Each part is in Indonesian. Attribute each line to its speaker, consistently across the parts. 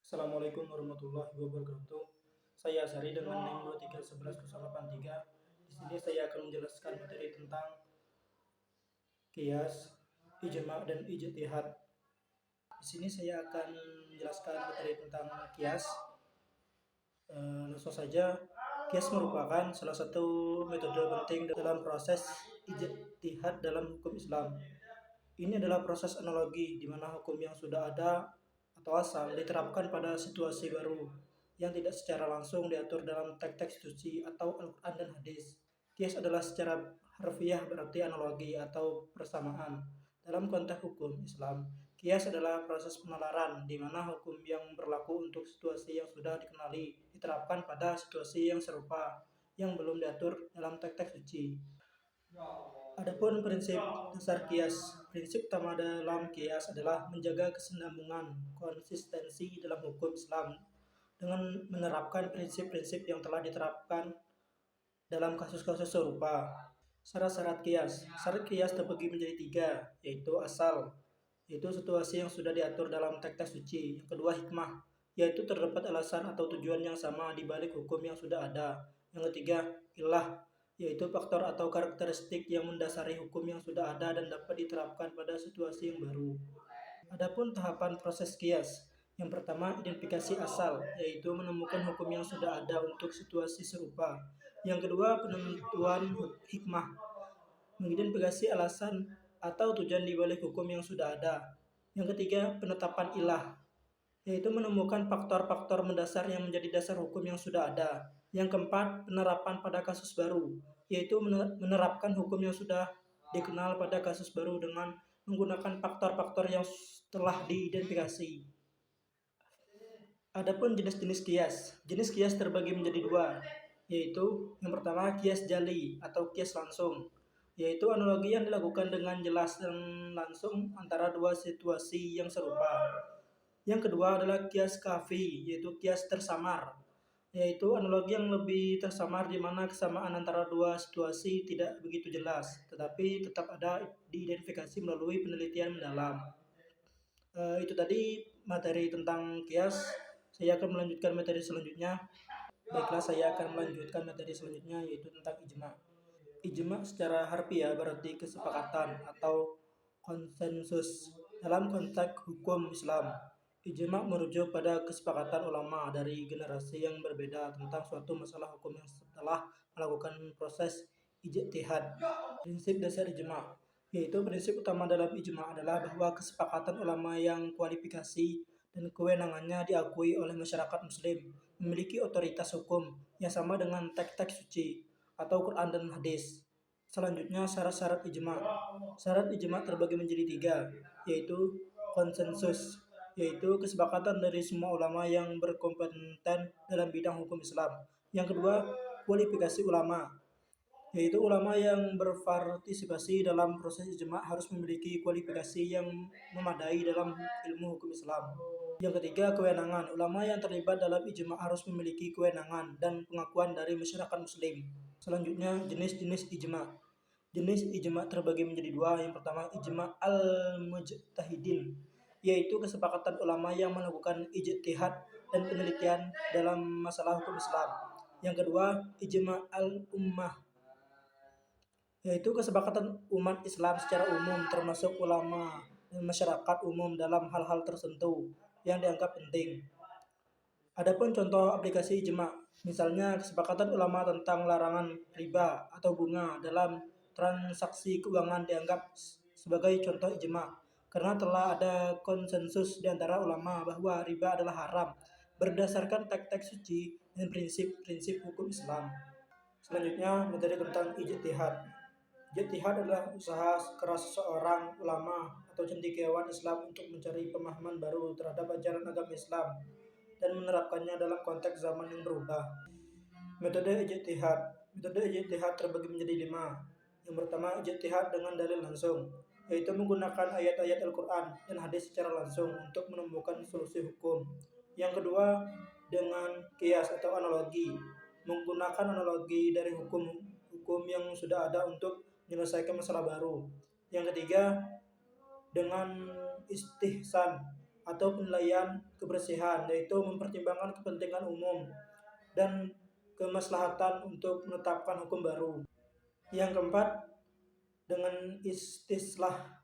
Speaker 1: Assalamualaikum warahmatullahi wabarakatuh. Saya Asari dengan NIM 2311083. Di sini saya akan menjelaskan materi tentang kias, ijma dan ijtihad. Di sini saya akan menjelaskan materi tentang kias. Langsung saja, kias merupakan salah satu metode penting dalam proses ijtihad dalam hukum Islam. Ini adalah proses analogi di mana hukum yang sudah ada atau asal diterapkan pada situasi baru yang tidak secara langsung diatur dalam teks-teks suci atau Al-Quran dan hadis. Kias adalah secara harfiah berarti analogi atau persamaan. Dalam konteks hukum Islam, kias adalah proses penalaran di mana hukum yang berlaku untuk situasi yang sudah dikenali diterapkan pada situasi yang serupa yang belum diatur dalam teks-teks suci. Adapun prinsip dasar kias, prinsip utama dalam kias adalah menjaga kesinambungan, konsistensi dalam hukum Islam dengan menerapkan prinsip-prinsip yang telah diterapkan dalam kasus-kasus serupa. Syarat-syarat kias. Syarat kias terbagi menjadi 3, yaitu asal, yaitu situasi yang sudah diatur dalam teks-teks suci. Yang kedua hikmah, yaitu terdapat alasan atau tujuan yang sama di balik hukum yang sudah ada. Yang ketiga ilah, yaitu faktor atau karakteristik yang mendasari hukum yang sudah ada dan dapat diterapkan pada situasi yang baru. Adapun tahapan proses kias. Yang pertama, identifikasi asal, yaitu menemukan hukum yang sudah ada untuk situasi serupa. Yang kedua, penentuan hikmah, mengidentifikasi alasan atau tujuan di balik hukum yang sudah ada. Yang ketiga, penetapan ilah, yaitu menemukan faktor-faktor mendasar yang menjadi dasar hukum yang sudah ada. Yang keempat, penerapan pada kasus baru, yaitu menerapkan hukum yang sudah dikenal pada kasus baru dengan menggunakan faktor-faktor yang telah diidentifikasi. Adapun jenis-jenis kias. Jenis kias terbagi menjadi 2, yaitu yang pertama kias jali atau kias langsung, yaitu analogi yang dilakukan dengan jelas dan langsung antara dua situasi yang serupa. Yang kedua adalah kias kafi, yaitu kias tersamar, yaitu analogi yang lebih tersamar di mana kesamaan antara dua situasi tidak begitu jelas, tetapi tetap ada diidentifikasi melalui penelitian mendalam. Itu tadi materi tentang kias. Saya akan melanjutkan materi selanjutnya. Baiklah, saya akan melanjutkan materi selanjutnya yaitu tentang ijma. Ijma secara harfiah berarti kesepakatan atau konsensus dalam konteks hukum Islam. Ijma merujuk pada kesepakatan ulama dari generasi yang berbeda tentang suatu masalah hukum yang setelah melakukan proses ijtihad. Prinsip dasar ijma, yaitu prinsip utama dalam ijma adalah bahwa kesepakatan ulama yang kualifikasi dan kewenangannya diakui oleh masyarakat muslim memiliki otoritas hukum yang sama dengan teks-teks suci atau Quran dan hadis. Selanjutnya syarat-syarat ijma. Syarat ijma terbagi menjadi 3, yaitu konsensus, yaitu kesepakatan dari semua ulama yang berkompeten dalam bidang hukum Islam. Yang kedua, kualifikasi ulama, yaitu ulama yang berpartisipasi dalam proses ijma harus memiliki kualifikasi yang memadai dalam ilmu hukum Islam. Yang ketiga, kewenangan. Ulama yang terlibat dalam ijma harus memiliki kewenangan dan pengakuan dari masyarakat muslim. Selanjutnya, jenis-jenis ijma. Jenis ijma terbagi menjadi 2. Yang pertama, ijma al-mujtahidin, yaitu kesepakatan ulama yang melakukan ijtihad dan penelitian dalam masalah hukum Islam. Yang kedua, ijma al-ummah, yaitu kesepakatan umat Islam secara umum termasuk ulama dan masyarakat umum dalam hal-hal tertentu yang dianggap penting. Adapun contoh aplikasi ijma, misalnya kesepakatan ulama tentang larangan riba atau bunga dalam transaksi keuangan dianggap sebagai contoh ijma karena telah ada konsensus di antara ulama bahwa riba adalah haram berdasarkan teks-teks suci dan prinsip-prinsip hukum Islam. Selanjutnya materi tentang ijtihad. Ijtihad adalah usaha keras seorang ulama atau cendekiawan Islam untuk mencari pemahaman baru terhadap ajaran agama Islam dan menerapkannya dalam konteks zaman yang berubah. Metode ijtihad. Metode ijtihad terbagi menjadi 5. Yang pertama, ijtihad dengan dalil langsung, yaitu menggunakan ayat-ayat Al-Quran dan hadis secara langsung untuk menemukan solusi hukum. Yang kedua, dengan kias atau analogi, menggunakan analogi dari hukum yang sudah ada untuk menyelesaikan masalah baru. Yang ketiga, dengan istihsan atau penilaian kebersihan, yaitu mempertimbangkan kepentingan umum dan kemaslahatan untuk menetapkan hukum baru. Yang keempat, dengan istislah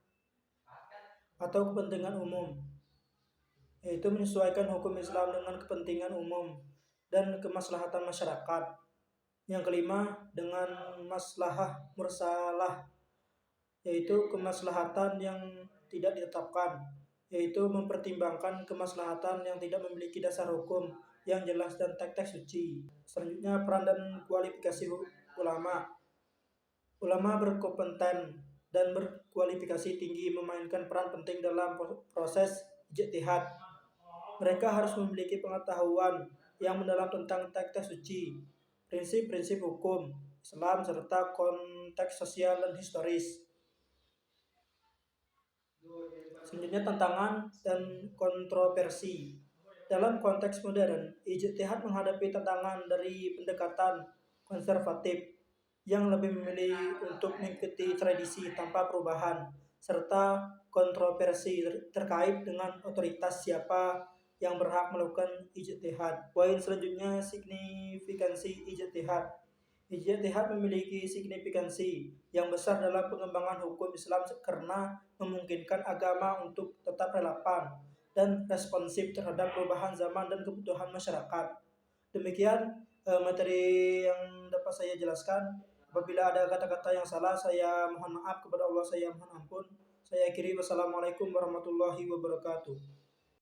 Speaker 1: atau kepentingan umum, yaitu menyesuaikan hukum Islam dengan kepentingan umum dan kemaslahatan masyarakat. Yang kelima, dengan maslahah mursalah, yaitu kemaslahatan yang tidak ditetapkan, yaitu mempertimbangkan kemaslahatan yang tidak memiliki dasar hukum yang jelas dan teks suci. Selanjutnya, peran dan kualifikasi ulama. Ulama berkompeten dan berkualifikasi tinggi memainkan peran penting dalam proses ijtihad. Mereka harus memiliki pengetahuan yang mendalam tentang teks suci, prinsip-prinsip hukum Islam, serta konteks sosial dan historis. Selanjutnya, tantangan dan kontroversi. Dalam konteks modern, ijtihad menghadapi tantangan dari pendekatan konservatif yang lebih memilih untuk mengikuti tradisi tanpa perubahan, serta kontroversi terkait dengan otoritas siapa yang berhak melakukan ijtihad. Poin selanjutnya, signifikansi ijtihad. Ijtihad memiliki signifikansi yang besar dalam pengembangan hukum Islam karena memungkinkan agama untuk tetap relevan dan responsif terhadap perubahan zaman dan kebutuhan masyarakat. Demikian materi yang dapat saya jelaskan. Apabila ada kata-kata yang salah, saya mohon maaf, kepada Allah saya mohon ampun. Saya akhiri, wassalamualaikum warahmatullahi wabarakatuh.